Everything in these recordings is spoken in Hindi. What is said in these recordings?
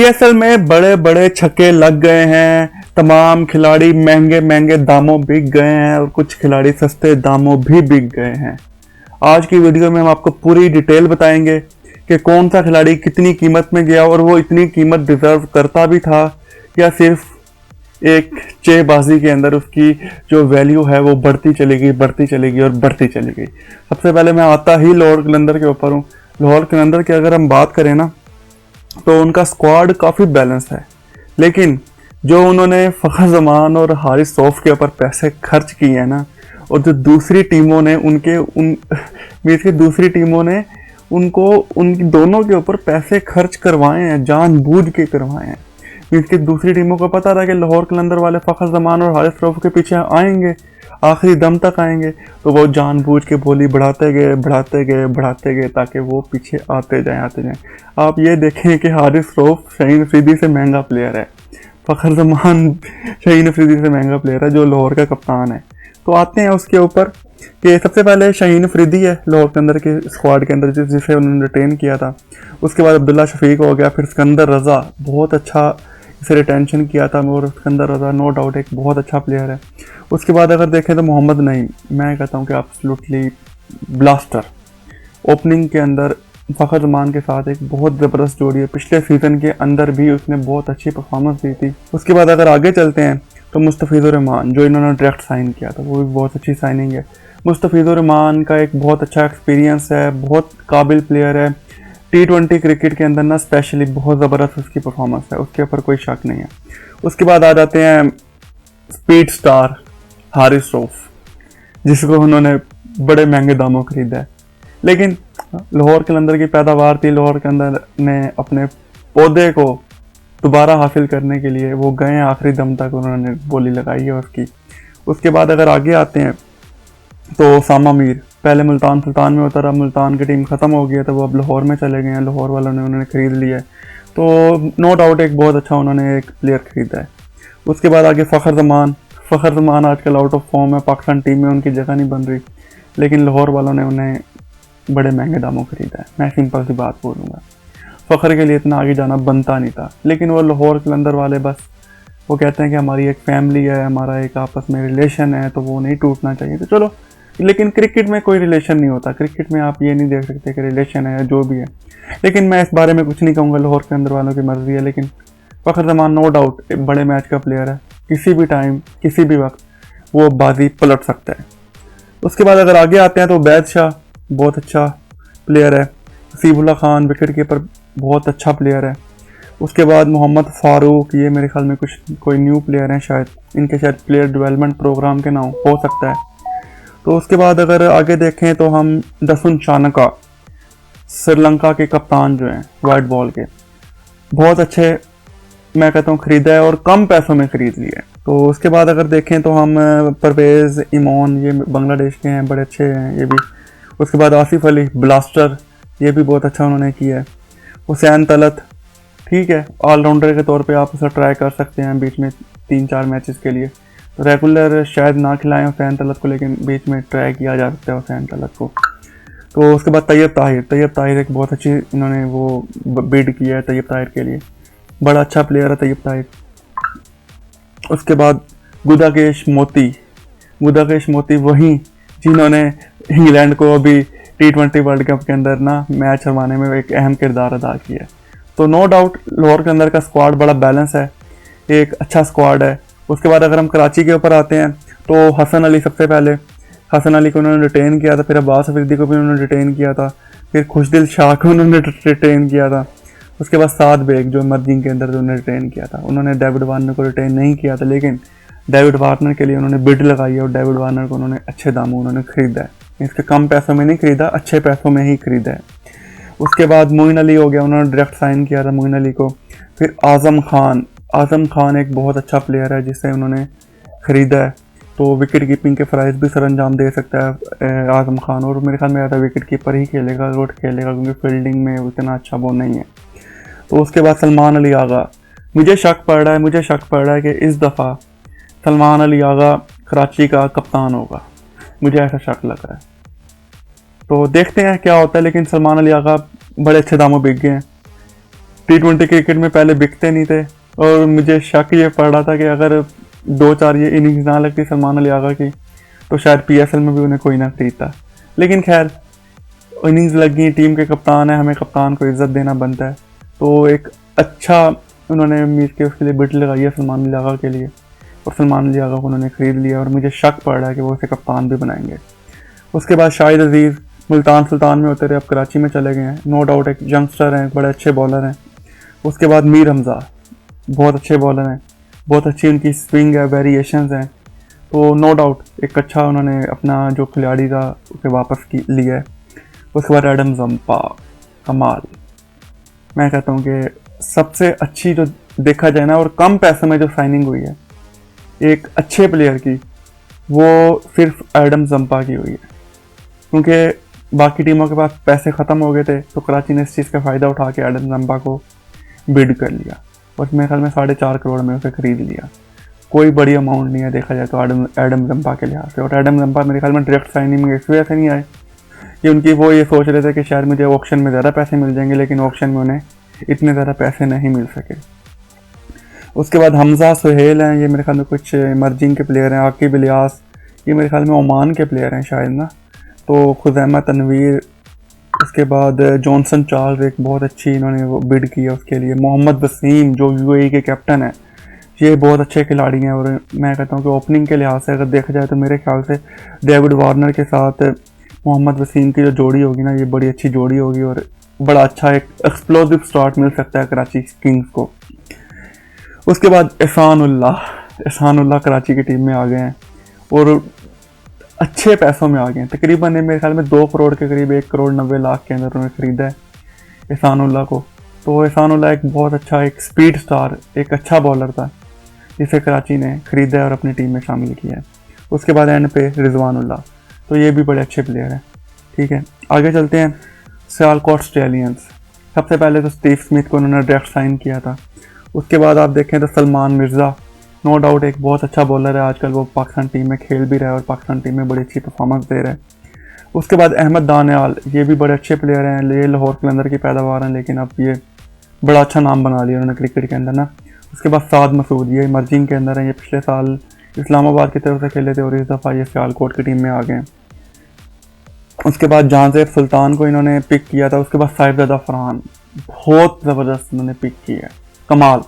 पीएसएल में बड़े बड़े छक्के लग गए हैं, तमाम खिलाड़ी महंगे महंगे दामों बिक गए हैं और कुछ खिलाड़ी सस्ते दामों भी बिक गए हैं। आज की वीडियो में हम आपको पूरी डिटेल बताएंगे कि कौन सा खिलाड़ी कितनी कीमत में गया और वो इतनी कीमत डिजर्व करता भी था या सिर्फ एक चेबाजी के अंदर उसकी जो वैल्यू है वो बढ़ती चलेगी और बढ़ती चली गई। सबसे पहले मैं आता ही लाहौर कलंदर के ऊपर हूँ। लाहौर कलंदर की अगर हम बात करें ना तो उनका स्क्वाड काफ़ी बैलेंस है, लेकिन जो उन्होंने फ़खर ज़मान और हारिस रऊफ के ऊपर पैसे खर्च किए हैं ना, और जो दूसरी टीमों ने दूसरी टीमों ने उनको उन दोनों के ऊपर पैसे खर्च करवाए हैं, जानबूझ के करवाए हैं। मींस कि दूसरी टीमों को पता था कि लाहौर कलंदर वाले फ़खर ज़मान और हारिस रऊफ के पीछे आएंगे, आखिरी दम तक आएंगे, तो वो जानबूझ के बोली बढ़ाते गए ताकि वो पीछे आते जाएं। आप ये देखें कि हारिस रऊफ शाहीन अफरीदी से महंगा प्लेयर है, फ़खर ज़मान शाहीन अफरीदी से महंगा प्लेयर है जो लाहौर का कप्तान है। तो आते हैं उसके ऊपर कि सबसे पहले शाहीन अफरीदी है लाहौर के अंदर के स्क्वाड के अंदर जिसे उन्होंने रिटेन किया था। उसके बाद अब्दुल्ला शफीक हो गया, फिर सिकंदर रज़ा बहुत अच्छा इसे रिटेंशन किया था और सिकंदर रज़ा नो डाउट एक बहुत अच्छा प्लेयर है। उसके बाद अगर देखें तो मोहम्मद नईम, मैं कहता हूँ कि एब्सोल्युटली ब्लास्टर। ओपनिंग के अंदर फ़खर ज़मान के साथ एक बहुत ज़बरदस्त जोड़ी है, पिछले सीज़न के अंदर भी उसने बहुत अच्छी परफॉर्मेंस दी थी। उसके बाद अगर आगे चलते हैं तो मुस्तफ़ीज़ुर रहमान जो इन्होंने डायरेक्ट साइन किया था वो भी बहुत अच्छी साइनिंग है। मुस्तफ़ीज़ुर रहमान का एक बहुत अच्छा एक्सपीरियंस है, बहुत काबिल प्लेयर है। T20 क्रिकेट के अंदर ना स्पेशली बहुत ज़बरदस्त उसकी परफॉर्मेंस है, उसके ऊपर कोई शक नहीं है। उसके बाद आ जाते हैं स्पीड स्टार हारिस रऊफ, जिसको उन्होंने बड़े महंगे दामों खरीदा है, लेकिन लाहौर कलंदर की पैदावार थी। लाहौर के अंदर ने अपने पौधे को दोबारा हासिल करने के लिए वो गए, आखिरी दम तक उन्होंने बोली लगाई है उसकी। उसके बाद अगर आगे आते हैं तो सामा मीर पहले मुल्तान सुल्तान में उतरा, मुल्तान की टीम ख़त्म हो गई है तो वो अब लाहौर में चले गए हैं, लाहौर वालों ने उन्होंने ख़रीद लिया है, तो नो डाउट एक बहुत अच्छा उन्होंने एक प्लेयर ख़रीदा है। उसके बाद आगे फ़खर ज़मान आजकल आउट ऑफ फॉर्म है, पाकिस्तान टीम में उनकी जगह नहीं बन रही, लेकिन लाहौर वालों ने उन्हें बड़े महंगे दामों खरीदा है। मैं सिंपल सी बात बोलूँगा, फ़खर के लिए इतना आगे जाना बनता नहीं था, लेकिन वो लाहौर कलंदर वाले बस वो कहते हैं कि हमारी एक फैमिली है, हमारा एक आपस में रिलेशन है, तो वो नहीं टूटना चाहिए, तो चलो। लेकिन क्रिकेट में कोई रिलेशन नहीं होता, क्रिकेट में आप ये नहीं देख सकते कि रिलेशन है या जो भी है। लेकिन मैं इस बारे में कुछ नहीं कहूँगा, लाहौर के अंदर वालों की मर्जी है। लेकिन फ़खर ज़मान नो डाउट एक बड़े मैच का प्लेयर है, किसी भी टाइम किसी भी वक्त वो बाजी पलट सकता है। उसके बाद अगर आगे आते हैं तो उबैद शाह बहुत अच्छा प्लेयर है, हसीबुल्लाह खान विकेट कीपर बहुत अच्छा प्लेयर है। उसके बाद मोहम्मद फ़ारूक, ये मेरे ख्याल में कोई न्यू प्लेयर हैं, शायद इनके शायद प्लेयर डेवलपमेंट प्रोग्राम के नाम हो सकता है। तो उसके बाद अगर आगे देखें तो हम दसुन चानका श्रीलंका के कप्तान जो हैं वाइट बॉल के, बहुत अच्छे मैं कहता हूँ खरीदा है और कम पैसों में खरीद लिए। तो उसके बाद अगर देखें तो हम परवेज़ इमोन, ये बांग्लादेश के हैं, बड़े अच्छे हैं ये भी। उसके बाद आसिफ अली ब्लास्टर, ये भी बहुत अच्छा उन्होंने किया है। हुसैन तलत ठीक है, ऑलराउंडर के तौर पे आप उसे ट्राई कर सकते हैं बीच में 3-4 मैचेस के लिए, तो रेगुलर शायद ना खिलाएं हुसैन तलत को, लेकिन बीच में ट्राई किया जा सकता है हुसैन तलत को। तो उसके बाद तैयब ताहिर एक बहुत अच्छी इन्होंने वो बिड किया है तैयब ताहिर के लिए, बड़ा अच्छा प्लेयर है तैयब ताहिर। उसके बाद गुदाकेश मोती वही जिन्होंने इंग्लैंड को अभी T20 वर्ल्ड कप के अंदर ना मैच हरवाने में एक अहम किरदार अदा किया है। तो नो डाउट लाहौर के अंदर का स्क्वाड बड़ा बैलेंस है, एक अच्छा स्क्वाड है। उसके बाद अगर हम कराची के ऊपर आते हैं तो हसन अली, सबसे पहले हसन अली को उन्होंने रिटेन किया था, फिर अब्बास अफरीदी को भी उन्होंने रिटेन किया था, फिर खुशदिल शाह को उन्होंने रिटेन किया था। उसके बाद साद बेग जो मर्जिंग के अंदर उन्होंने रिटेन किया था, उन्होंने डेविड वार्नर को रिटेन नहीं किया था, लेकिन डेविड वार्नर के लिए उन्होंने बिड लगाई है और डेविड वार्नर को उन्होंने अच्छे दामों उन्होंने खरीदा है, इसके कम पैसों में नहीं खरीदा, अच्छे पैसों में ही खरीदा है। उसके बाद मोइन अली हो गया, उन्होंने डायरेक्ट साइन किया था मोइन अली को। फिर आज़म खान एक बहुत अच्छा प्लेयर है जिसे उन्होंने ख़रीदा है, तो विकेट कीपिंग के फ़राइज़ भी सर अंजाम दे सकता है आज़म खान, और मेरे ख्याल में आता विकेट कीपर ही खेलेगा क्योंकि फील्डिंग में उतना अच्छा वो नहीं है। तो उसके बाद सलमान अली आगा, मुझे शक पड़ रहा है कि इस दफ़ा सलमान अली आगा कराची का कप्तान होगा, मुझे ऐसा शक लग रहा है। तो देखते हैं क्या होता है, लेकिन सलमान अली आगा बड़े अच्छे दामों बिक गए हैं। T20 क्रिकेट में पहले बिकते नहीं थे, और मुझे शक ये पड़ रहा था कि अगर 2-4 ये इनिंग्स ना लगती सलमान अली आगा की तो शायद PSL में भी उन्हें कोई ना खरीदता। लेकिन खैर इनिंग्स लग गई, टीम के कप्तान है, हमें कप्तान को इज्जत देना बनता है। तो एक अच्छा उन्होंने उम्मीद के उसके लिए बिड लगाई है सलमान अली आगा के लिए, और सलमान अली आगा को उन्होंने खरीद लिया, और मुझे शक पड़ रहा है कि वो उसे कप्तान भी बनाएंगे। उसके बाद शाहिद अजीज़ मुल्तान सुल्तान में होते रहे, अब कराची में चले गए हैं। नो डाउट एक यंगस्टर हैं, बड़े अच्छे बॉलर हैं। उसके बाद मीर हमजा बहुत अच्छे बॉलर हैं, बहुत अच्छी उनकी स्विंग है, वेरिएशंस हैं। तो नो डाउट एक अच्छा उन्होंने अपना जो खिलाड़ी था उसे वापस लिया है। उसके बाद एडम जंपा, कमाल। मैं कहता हूँ कि सबसे अच्छी जो देखा जाए ना, और कम पैसों में जो साइनिंग हुई है एक अच्छे प्लेयर की, वो सिर्फ एडम जंपा की हुई है। क्योंकि बाकी टीमों के पास पैसे ख़त्म हो गए थे, तो कराची ने इस चीज़ का फ़ायदा उठा के एडम जंपा को बिड कर लिया, और मेरे ख्याल में 4.5 करोड़ में उसे खरीद लिया। कोई बड़ी अमाउंट नहीं है देखा जाए तो एडम जंपा के लिहाज से। और एडम जंपा मेरे ख्याल में डायरेक्ट साइनिंग में इस वजह से नहीं आए कि उनकी वो ये सोच रहे थे कि शायद मुझे ऑक्शन में ज़्यादा पैसे मिल जाएंगे, लेकिन ऑक्शन में उन्हें इतने ज़्यादा पैसे नहीं मिल सके। उसके बाद हमजा सुहेल हैं, ये मेरे ख्याल में कुछ इमर्जिंग के प्लेयर हैं। आकिब इलियास, ये मेरे ख्याल में ओमान के प्लेयर हैं शायद ना। तो खुज़ैमा तनवीर, उसके बाद जॉनसन चार्ल्स, एक बहुत अच्छी इन्होंने वो बिड किया उसके लिए। मोहम्मद वसीम जो UAE के कैप्टन हैं, ये बहुत अच्छे खिलाड़ी हैं। और मैं कहता हूँ कि ओपनिंग के लिहाज से अगर देखा जाए तो मेरे ख्याल से डेविड वार्नर के साथ मोहम्मद वसीम की जो जोड़ी होगी ना, ये बड़ी अच्छी जोड़ी होगी, और बड़ा अच्छा एक एक्सप्लोसिव स्टार्ट मिल सकता है कराची किंग्स को। उसके बाद एहसानुल्लाह कराची की टीम में आ गए हैं, और अच्छे पैसों में आ गए हैं। तकरीबन मेरे ख्याल में 2 करोड़ के करीब, 1 करोड़ 90 लाख के अंदर उन्होंने ख़रीदा है एहसानुल्लाह को। तो एहसानुल्लाह एक बहुत अच्छा, एक स्पीड स्टार, एक अच्छा बॉलर था, जिसे कराची ने ख़रीदा है और अपनी टीम में शामिल किया है। उसके बाद एंड पे रिजवानुल्लाह, तो ये भी बड़े अच्छे प्लेयर हैं। ठीक है, आगे चलते हैं। सियालकोट स्टैलियंस, सबसे पहले तो स्टीव स्मिथ को उन्होंने डायरेक्ट साइन किया था। उसके बाद आप देखें तो सलमान मिर्ज़ा, नो डाउट एक बहुत अच्छा बॉलर है, आजकल वो पाकिस्तान टीम में खेल भी रहा है और पाकिस्तान टीम में बड़ी अच्छी परफॉर्मेंस दे रहा है। उसके बाद अहमद दानियाल, ये भी बड़े अच्छे प्लेयर हैं, ये लाहौर कलंदर की पैदावार हैं, लेकिन अब ये बड़ा अच्छा नाम बना लिया उन्होंने क्रिकेट के अंदर ना। उसके बाद साद मसूद, ये इमर्जिंग के अंदर हैं, ये पिछले साल इस्लामाबाद की तरफ से खेले थे और इस दफ़ा ये सियालकोट की टीम में आ गए। उसके बाद जहांजेब सुल्तान को इन्होंने पिक किया था। उसके बाद साहिबजादा फरहान, बहुत ज़बरदस्त उन्होंने पिक किया, कमाल।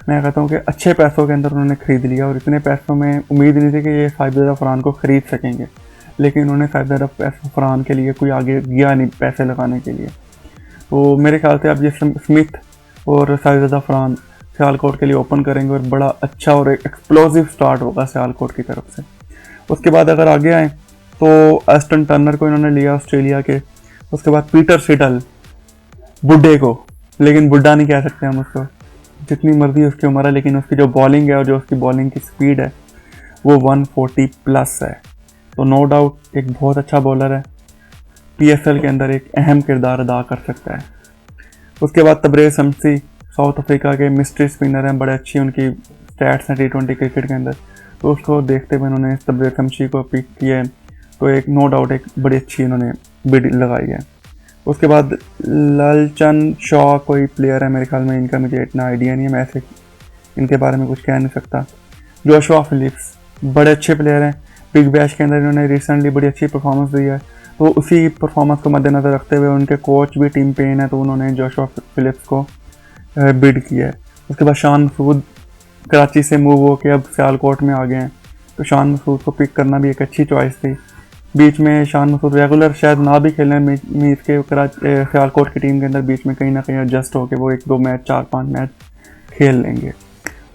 मैं कहता हूँ कि अच्छे पैसों के अंदर उन्होंने ख़रीद लिया, और इतने पैसों में उम्मीद नहीं थी कि ये साहिबजादा फरहान को ख़रीद सकेंगे, लेकिन उन्होंने साहिबजादा फरहान के लिए कोई आगे गया नहीं पैसे लगाने के लिए। तो मेरे ख्याल से अब ये स्मिथ और साहिबजादा फरहान सियालकोट के लिए ओपन करेंगे, और बड़ा अच्छा और एक एक्सप्लोसिव स्टार्ट होगा सियालकोट की तरफ से। उसके बाद अगर आगे आएँ तो एस्टन टर्नर को इन्होंने लिया ऑस्ट्रेलिया के। उसके बाद पीटर सिडल, बुड्ढे को, लेकिन बुड्ढा नहीं कह सकते हम उसको, जितनी मर्जी उसकी उम्र है, लेकिन उसकी जो बॉलिंग है और जो उसकी बॉलिंग की स्पीड है वो 140 प्लस है। तो नो डाउट एक बहुत अच्छा बॉलर है, PSL के अंदर एक अहम किरदार अदा कर सकता है। उसके बाद तबरेज़ शम्सी, साउथ अफ्रीका के मिस्ट्री स्पिनर हैं, बड़े अच्छी उनकी स्टैट्स हैं T20 क्रिकेट के अंदर, तो उसको देखते हुए उन्होंने तबरेज़ शम्सी को पिक किया है। तो एक नो डाउट एक बड़ी अच्छी उन्होंने बिड लगाई है। उसके बाद ललचन शॉ कोई प्लेयर है, मेरे ख्याल में इनका मुझे इतना आइडिया नहीं है, मैं ऐसे इनके बारे में कुछ कह नहीं सकता। जोशुआ फिलिप्स, बड़े अच्छे प्लेयर हैं, बिग बैश के अंदर इन्होंने रिसेंटली बड़ी अच्छी परफॉर्मेंस दी है। तो उसी परफॉर्मेंस को मद्देनज़र रखते हुए उनके कोच भी टीम पेन है, तो उन्होंने जोशुआ फिलिप्स को बिड किया है। उसके बाद शान मसूद कराची से मूव होकर अब सियालकोट में आ गए हैं, तो शान मसूद को पिक करना भी एक अच्छी चॉइस थी। बीच में शान मसूद रेगुलर शायद ना भी खेलें मीर के सियालकोट की टीम के अंदर, बीच में कहीं ना कहीं एडजस्ट होकर वो 1-2 मैच 4-5 मैच खेल लेंगे।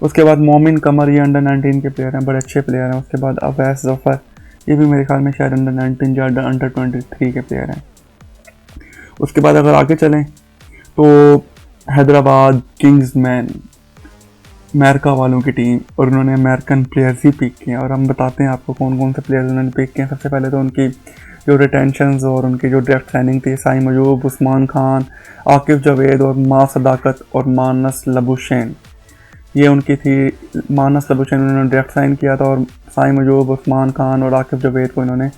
उसके बाद मोमिन कमर, ये अंडर 19 के प्लेयर हैं, बड़े अच्छे प्लेयर हैं। उसके बाद अवैस जफ़र, ये भी मेरे ख्याल में शायद अंडर 19 या अंडर 23 के प्लेयर हैं। उसके बाद अगर आगे चलें तो हैदराबाद किंग्समैन, अमेरिका वालों की टीम, और उन्होंने अमेरिकन प्लेयर्स ही पिक किए हैं, और हम बताते हैं आपको कौन कौन से प्लेयर्स उन्होंने पिक किए हैं। सबसे पहले तो उनकी जो रिटेंशंस और उनकी जो डायरेक्ट साइनिंग थी, साइम अयूब, उस्मान खान, आकिब जावेद और मां सदाकत और मानस लबुशैन, ये उनकी थी। मानस लबुशैन उन्होंने डायरेक्ट साइन किया था, और साइम अयूब, उस्मान खान और आकिब जावेद को इन्होंने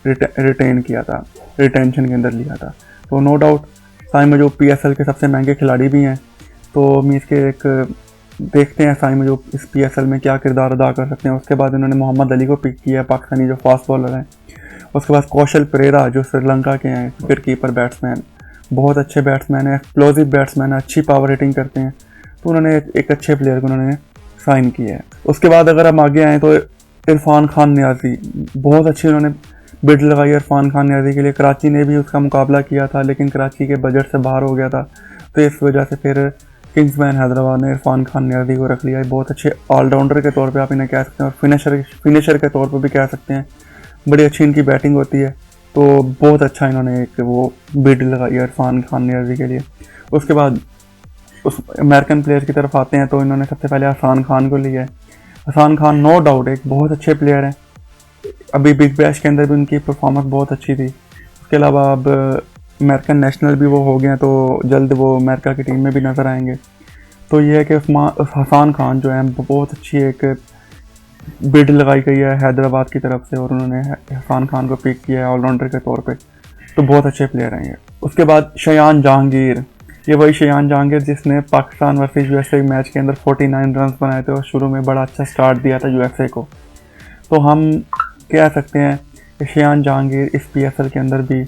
रिटेन किया था, रिटेंशन के अंदर लिया था। तो no doubt Saim Ayub PSL के सबसे महंगे खिलाड़ी भी हैं, तो मीन्स के एक देखते हैं साइम जो इस PSL में क्या किरदार अदा कर सकते हैं। उसके बाद इन्होंने मोहम्मद अली को पिक किया है, पाकिस्तानी जो फास्ट बॉलर हैं। उसके बाद कौशल परेरा जो श्रीलंका के हैं, विकेट कीपर बैट्समैन, बहुत अच्छे बैट्समैन है, एक्सप्लोसिव बैट्समैन है, अच्छी पावर हिटिंग करते हैं। तो उन्होंने एक अच्छे प्लेयर को उन्होंने साइन किया है। उसके बाद अगर हम आगे आएँ तो इरफान खान न्याजी, बहुत अच्छी उन्होंने बिड लगाई इरफान खान न्याजी के लिए। कराची ने भी उसका मुकाबला किया था लेकिन कराची के बजट से बाहर हो गया था, तो इस वजह से फिर किंग्समैन हैदराबाद ने इरफान खान न्याजी को रख लिया है। बहुत अच्छे ऑलराउंडर के तौर पे आप इन्हें कह सकते हैं और फिनिशर के तौर पर भी कह सकते हैं। बड़ी अच्छी इनकी बैटिंग होती है, तो बहुत अच्छा इन्होंने एक वो बिड लगाई है इरफान खान न्याजी के लिए। उसके बाद उस अमेरिकन प्लेयर की तरफ आते हैं तो इन्होंने सबसे पहले हसान खान को लिया है। हसान खान नो डाउट एक बहुत अच्छे प्लेयर हैं, अभी बिग बैश के अंदर भी उनकी परफॉर्मेंस बहुत अच्छी थी। उसके अलावा अब अमेरिकन नेशनल भी वो हो गए हैं, तो जल्द वो अमेरिका की टीम में भी नज़र आएंगे। तो ये है कि हसान खान जो है बहुत अच्छी एक बिड लगाई गई है हैदराबाद की तरफ से और उन्होंने हसान खान को पिक किया है ऑलराउंडर के तौर पे, तो बहुत अच्छे प्लेयर हैं ये। उसके बाद शयान जहांगीर, ये वही शयान जहांगीर जिसने पाकिस्तान वर्सेस USA मैच के अंदर 49 रन बनाए थे और शुरू में बड़ा अच्छा स्टार्ट दिया था USA को। तो हम कह सकते हैं कि शयान जहांगीर इस PSL के अंदर भी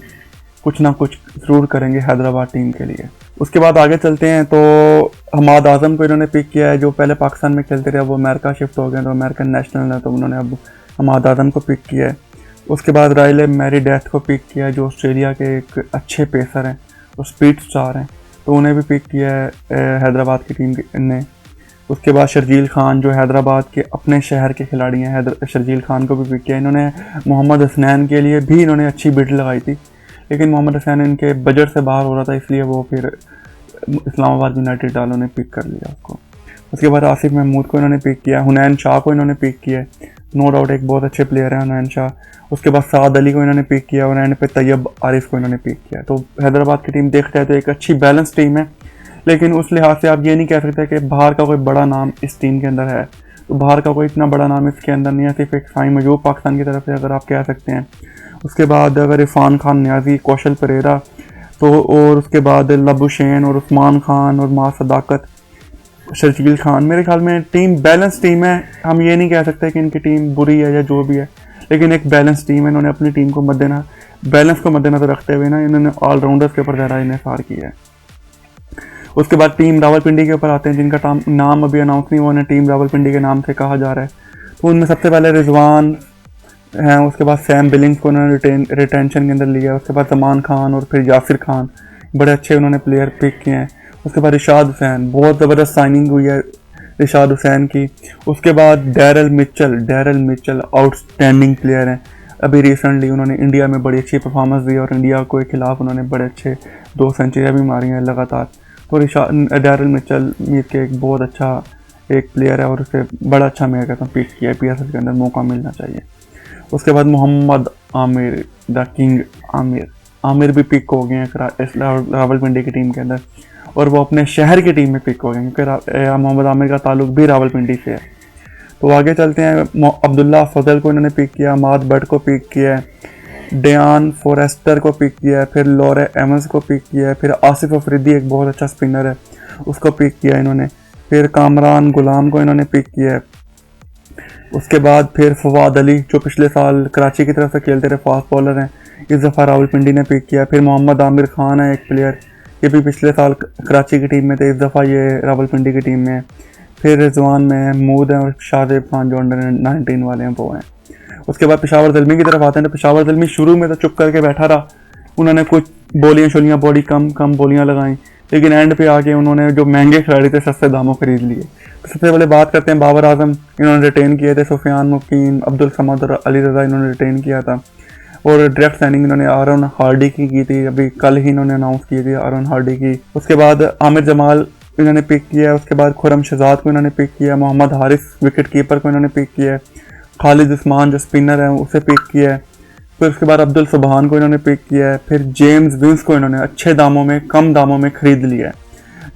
कुछ ना कुछ ज़रूर करेंगे हैदराबाद टीम के लिए। उसके बाद आगे चलते हैं तो हमाद आज़म को इन्होंने पिक किया है, जो पहले पाकिस्तान में खेलते रहे, वो अमेरिका शिफ्ट हो गए तो अमेरिकन नेशनल है, तो उन्होंने अब हमाद आज़म को पिक किया है। उसके बाद राइले मैरी डेथ को पिक किया है, जो ऑस्ट्रेलिया के एक अच्छे पेसर हैं और स्पीड स्टार हैं, तो उन्हें भी पिक किया है हैदराबाद की टीम ने। उसके बाद शर्जील खान जो हैदराबाद के अपने शहर के खिलाड़ी हैं, शर्जील खान को भी पिक किया। इन्होंने मोहम्मद हसनैन के लिए भी इन्होंने अच्छी बिड लगाई थी, लेकिन मोहम्मद हसनैन इनके बजट से बाहर हो रहा था, इसलिए वो फिर इस्लामाबाद यूनाइटेड वालों ने पिक कर लिया उसको। उसके बाद आसिफ महमूद को इन्होंने पिक किया, हुनैन शाह को इन्होंने पिक किया, नो डाउट एक बहुत अच्छे प्लेयर हैं हुनैन शाह। उसके बाद साद अली को इन्होंने पिक किया और एंड पे तैयब आरिफ को इन्होंने पिक किया। तो हैदराबाद की टीम देखते हैं तो एक अच्छी बैलेंस टीम है, लेकिन उस लिहाज से आप ये नहीं कह सकते कि बाहर का कोई बड़ा नाम इस टीम के अंदर है। तो बाहर का कोई इतना बड़ा नाम इसके अंदर नहीं है, सिर्फ एक साइम मयूब पाकिस्तान की तरफ से अगर आप कह सकते हैं। उसके बाद अगर इरफान खान न्याजी, कौशल परेरा, तो और उसके बाद लबुशैन और उस्मान खान और मा सदाकत, शर्जील खान, मेरे ख्याल में टीम बैलेंस टीम है। हम ये नहीं कह सकते कि इनकी टीम बुरी है या जो भी है, लेकिन एक बैलेंस टीम है। इन्होंने अपनी टीम को बैलेंस को मद्देनजर रखते हुए ना इन्होंने ऑलराउंडर्स के ऊपर ज़्यादा इन्हिसार किया है। उसके बाद टीम रावलपिंडी के ऊपर आते हैं, जिनका नाम अभी अनाउंस नहीं हुआ, उन्हें टीम रावलपिंडी के नाम से कहा जा रहा है। तो उनमें सबसे पहले रिजवान हैं, उसके बाद सैम बिलिंग्स को उन्होंने रिटेंशन के अंदर लिया। उसके बाद जमान खान और फिर यासिर खान, बड़े अच्छे उन्होंने प्लेयर पिक किए हैं। उसके बाद रिशाद हुसैन, बहुत ज़बरदस्त साइनिंग हुई है रिशाद हुसैन की। उसके बाद डैरल मिचल आउटस्टैंडिंग प्लेयर हैं, अभी रिसेंटली उन्होंने इंडिया में बड़ी अच्छी परफॉर्मेंस दी और इंडिया के खिलाफ उन्होंने बड़े अच्छे 2 सेंचुरियाँ भी मारी हैं लगातार। तो डैरल मिचल मीर के एक बहुत अच्छा एक प्लेयर है और उसे बड़ा अच्छा मैं कहता हूँ पिक किया है, PSL के अंदर मौका मिलना चाहिए। उसके बाद मोहम्मद आमिर, द किंग आमिर भी पिक हो गए हैं रावलपिंडी की टीम के अंदर, और वो अपने शहर की टीम में पिक हो गए क्योंकि मोहम्मद आमिर का ताल्लुक भी रावलपिंडी से है। तो आगे चलते हैं, अब्दुल्ला फजल को इन्होंने पिक किया, माद बट को पिक किया है, डियान फॉरेस्टर को पिक किया है, फिर लॉरे एमस को पिक किया है, फिर आसिफ अफरीदी एक बहुत अच्छा स्पिनर है उसको पिक किया इन्होंने, फिर कामरान गुलाम को इन्होंने पिक किया है। उसके बाद फिर फवाद अली जो पिछले साल कराची की तरफ से खेलते रहे, फास्ट बॉलर हैं, इस दफ़ा रावलपिंडी ने पिक किया। फिर मोहम्मद आमिर खान है एक प्लेयर, ये भी पिछले साल कराची की टीम में थे, इस दफ़ा ये रावलपिंडी की टीम में है। फिर रिजवान महमूद हैं और शाहजेब खान जो अंडर-19 वाले हैं वो हैं। उसके बाद पेशावर ज़ल्मी की तरफ आते हैं, तो पेशावर ज़ल्मी शुरू में तो चुप करके बैठा रहा, उन्होंने कुछ बोलियाँ बड़ी कम बोलियाँ लगाई, लेकिन एंड पे आके उन्होंने जो महंगे खिलाड़ी थे सस्ते दामों खरीद लिए। तो सबसे पहले बात करते हैं बाबर आजम, इन्होंने रिटेन किए थे, सुफियान मुकीम, अब्दुल समद और अली रज़ा इन्होंने रिटेन किया था, और डायरेक्ट साइनिंग इन्होंने आरन हार्डी की थी, अभी कल ही इन्होंने अनाउंस की थी आरन हार्डी की। उसके बाद आमिर जमाल इन्होंने पिक किया, उसके बाद खुरम शहजाद को इन्होंने पिक किया, मोहम्मद हारिस विकेट कीपर को इन्होंने पिक किया, खालिद उस्मान जो स्पिनर है उसे पिक किया है, फिर उसके बाद अब्दुल सुबहान को इन्होंने पिक किया है, फिर जेम्स विंस को इन्होंने अच्छे दामों में कम दामों में खरीद लिया है।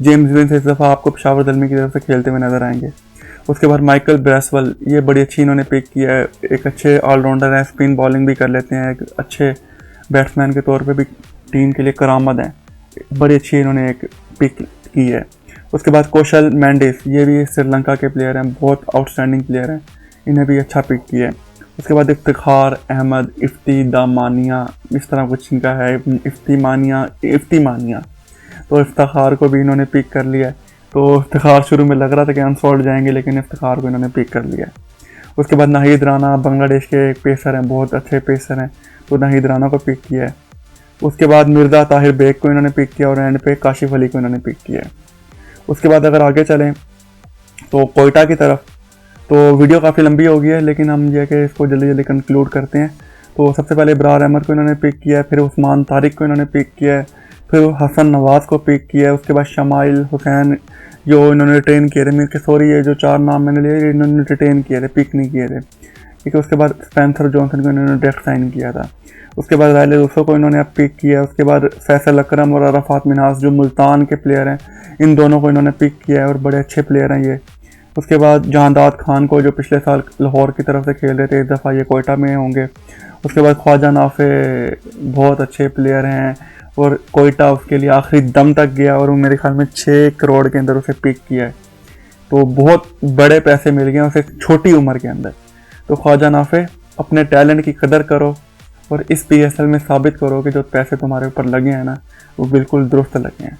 जेम्स विंस इस दफ़ा आपको पेशावर ज़ल्मी की तरफ से खेलते हुए नजर आएंगे। उसके बाद माइकल ब्रेसवेल, ये बड़ी अच्छी इन्होंने पिक किया है, एक अच्छे ऑलराउंडर हैं, स्पिन बॉलिंग भी कर लेते हैं, एक अच्छे बैट्समैन के तौर पे भी टीम के लिए करामद हैं, बड़ी अच्छी इन्होंने एक पिक की है। उसके बाद कौशल मेंडिस, ये भी श्रीलंका के प्लेयर हैं, बहुत आउटस्टैंडिंग प्लेयर हैं, इन्हें भी अच्छा पिक किया है। उसके बाद इफ्तिखार अहमद, इफ्तिदामानिया, इस तरह कुछ इनका है, इफ्तिमानिया, तो इफ्तिखार को भी इन्होंने पिक कर लिया है। तो इफ्तिखार शुरू में लग रहा था कि अनसोल्ड जाएंगे, लेकिन इफ्तिखार को इन्होंने पिक कर लिया है। उसके बाद नाहिद राना, बांग्लादेश के एक पेसर हैं, बहुत अच्छे पेसर हैं, तो नाहिद राना को पिक किया है। उसके बाद मिर्ज़ा ताहिर बेग को इन्होंने पिक किया और एंड पे काशिफ अली को इन्होंने पिक किया है। उसके बाद अगर आगे चलें तो कोयटा की तरफ, तो वीडियो काफ़ी लंबी हो गई है, लेकिन हम ये कि इसको जल्दी जल्दी कंक्लूड करते हैं। तो सबसे पहले इब्रार अहमद को इन्होंने पिक किया है, फिर उस्मान तारिक को इन्होंने पिक किया है, फिर हसन नवाज़ को पिक किया है। उसके बाद शमाइल हुसैन जो इन्होंने रिटेन किए थे, मेरे के सॉरी ये जो 4 नाम मैंने लिए इन्होंने रिटेन किए थे, पिक नहीं किए थे, ठीक है। उसके बाद स्पेंसर जॉनसन को इन्होंने डायरेक्ट साइन किया था। उसके बाद राइले रूसो को इन्होंने अब पिक किया है। उसके बाद फैसल अकरम और अराफात मिन्हास जो मुल्तान के प्लेयर हैं, इन दोनों को इन्होंने पिक किया है और बड़े अच्छे प्लेयर हैं ये। उसके बाद जहांदाद खान को, जो पिछले साल लाहौर की तरफ से खेल रहे थे, इस दफ़ा ये कोयटा में होंगे। उसके बाद ख्वाजा नाफे, बहुत अच्छे प्लेयर हैं और कोयटा उसके लिए आखिरी दम तक गया और मेरे ख्याल में 6 करोड़ के अंदर उसे पिक किया है, तो बहुत बड़े पैसे मिल गए उसे छोटी उम्र के अंदर। तो ख्वाजा नाफे, अपने टैलेंट की कदर करो और इस PSL में साबित करो कि जो पैसे तुम्हारे ऊपर लगे हैं ना, वो बिल्कुल दुरुस्त लगे हैं।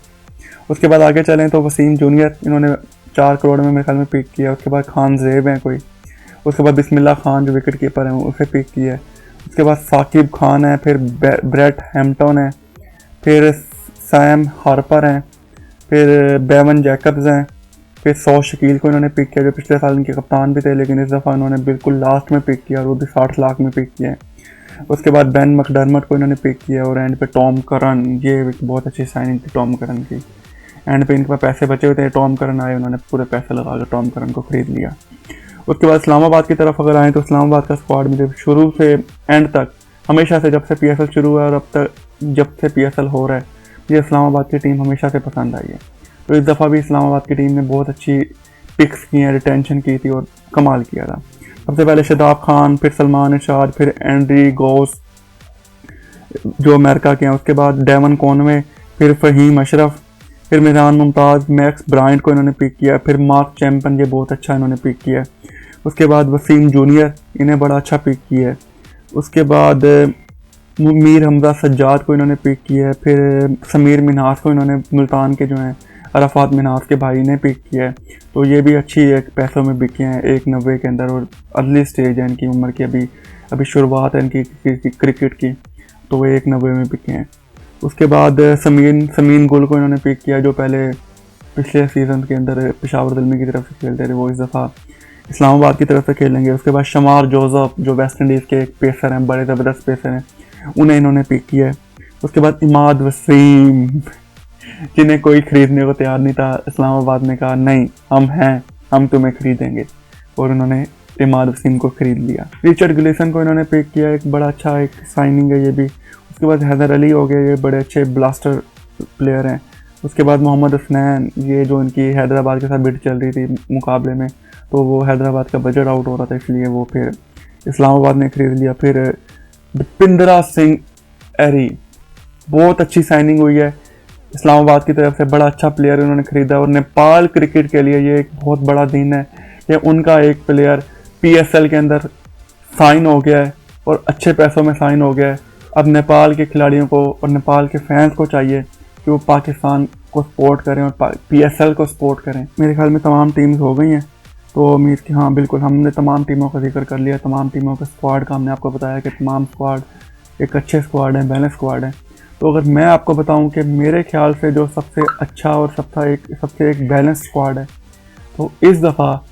उसके बाद आगे चलें तो वसीम जूनियर, इन्होंने 4 करोड़ में मेरे ख्याल में पिक किया। उसके बाद खान ज़ेब हैं कोई, उसके बाद बिस्मिल्लाह खान जो विकेट कीपर हैं उसे पिक किया है। उसके बाद साकिब खान है, फिर ब्रेट हैम्पटन है, फिर सैम हार्पर हैं, फिर बेवन जैकब्स हैं, फिर सौ शकील को इन्होंने पिक किया जो पिछले साल इनके कप्तान भी थे, लेकिन इस दफ़ा इन्होंने बिल्कुल लास्ट में पिक किया और वो भी 60 लाख में पिक किया है। उसके बाद बेन मैकडर्मट को इन्होंने पिक किया और एंड पे टॉम करन, ये बहुत अच्छी साइनिंग थी टॉम करन की। एंड पे इनके पास पैसे बचे हुए थे, टॉम करन आए, उन्होंने पूरे पैसे लगा कर टॉम करन को ख़रीद लिया। उसके बाद इस्लामाबाद की तरफ अगर आएँ तो इस्लामाबाद का स्क्वाड मुझे शुरू से एंड तक, हमेशा से जब से PSL शुरू हुआ और अब तक जब से PSL हो रहा है, मुझे इस्लामाबाद की टीम हमेशा से पसंद आई है। तो इस दफ़ा भी इस्लामाबाद की टीम ने बहुत अच्छी पिक्स की हैं, रिटेंशन की थी और कमाल किया था। सबसे पहले शदाब खान, फिर सलमान इरशाद, फिर एंड्री गोस जो अमेरिका के हैं, उसके बाद डेवन कॉनवे, फिर फ़हीम अशरफ, फिर मिरान मुमताज़, मैक्स ब्रायंट को इन्होंने पिक किया, फिर मार्क चैम्पन, ये बहुत अच्छा इन्होंने पिक किया। उसके बाद वसीम जूनियर, इन्हें बड़ा अच्छा पिक किया है। उसके बाद मीर हमजा सज्जाद को इन्होंने पिक किया है, फिर समीर मिन्हास को इन्होंने मुल्तान के जो हैं अराफात मिन्हास के भाई ने पिक किया है। तो ये भी अच्छी एक पैसों में बिके हैं 1.90 के अंदर और अर्ली स्टेज है इनकी उम्र की, अभी शुरुआत है इनकी क्रिकेट की, तो वो 1.90 में बिके हैं। उसके बाद समीन गुल को इन्होंने पिक किया जो पहले पिछले सीज़न के अंदर पेशावर ज़ल्मी की तरफ से खेलते थे, वो इस दफ़ा इस्लामाबाद की तरफ से खेलेंगे। उसके बाद शमार जोसेफ जो वेस्ट इंडीज़ के एक पेसर हैं, बड़े ज़बरदस्त पेसर हैं, उन्हें इन्होंने पिक किया है। उसके बाद इमाद वसीम, जिन्हें कोई ख़रीदने को तैयार नहीं था, इस्लामाबाद ने कहा नहीं हम हैं, हम तुम्हें ख़रीदेंगे, और उन्होंने इमाद वसीम को ख़रीद लिया। रिचर्ड गिलेसन को इन्होंने पिक किया, एक बड़ा अच्छा एक साइनिंग है ये भी। उसके बाद हैदर अली हो गए, ये बड़े अच्छे ब्लास्टर प्लेयर हैं। उसके बाद मोहम्मद हसनैन, ये जो इनकी हैदराबाद के साथ बिड चल रही थी मुकाबले में, तो वो हैदराबाद का बजट आउट हो रहा था, इसलिए वो फिर इस्लामाबाद ने ख़रीद लिया। फिर दीपिंदरा सिंह एरी, बहुत अच्छी साइनिंग हुई है इस्लामाबाद की तरफ से, बड़ा अच्छा प्लेयर उन्होंने ख़रीदा और नेपाल क्रिकेट के लिए ये एक बहुत बड़ा दिन है कि उनका एक प्लेयर PSL के अंदर साइन हो गया है और अच्छे पैसों में साइन हो गया है। अब नेपाल के खिलाड़ियों को और नेपाल के फैंस को चाहिए कि वो पाकिस्तान को सपोर्ट करें और PSL को सपोर्ट करें। मेरे ख्याल में तमाम टीम्स हो गई हैं, तो उम्मीद कि हाँ बिल्कुल हमने तमाम टीमों का जिक्र कर लिया, तमाम टीमों के स्क्वाड का हमने आपको बताया कि तमाम स्क्वाड एक अच्छे स्क्वाड हैं, बैलेंस स्क्वाड हैं। तो अगर मैं आपको बताऊं कि मेरे ख्याल से जो सबसे अच्छा और सबसे एक बैलेंस स्क्वाड है, तो इस दफ़ा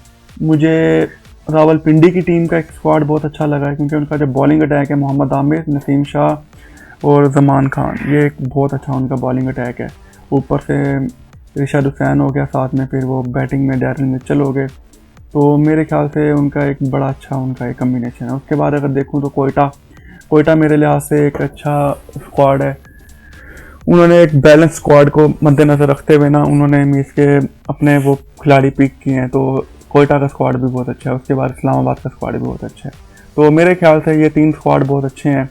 मुझे रावलपिंडी की टीम का एक स्क्वाड बहुत अच्छा लगा है, क्योंकि उनका जो बॉलिंग अटैक है, मोहम्मद आमिर, नसीम शाह और जमान खान, ये एक बहुत अच्छा उनका बॉलिंग अटैक है। ऊपर से रिशाद हुसैन हो गया साथ में, फिर वो बैटिंग में डैरिल मिचेल हो गए, तो मेरे ख्याल से उनका एक बड़ा अच्छा उनका एक कम्बिनेशन है। उसके बाद अगर देखूँ तो कोयटा मेरे लिहाज से एक अच्छा स्क्वाड है। उन्होंने एक बैलेंस स्क्वाड को मद्देनज़र रखते हुए ना उन्होंने मीस के अपने वो खिलाड़ी पिक किए हैं, तो कोयटा का स्क्वाड भी बहुत अच्छा है। उसके बाद इस्लामाबाद का स्क्वाड भी बहुत अच्छा है। तो मेरे ख्याल से ये 3 स्क्वाड बहुत अच्छे हैं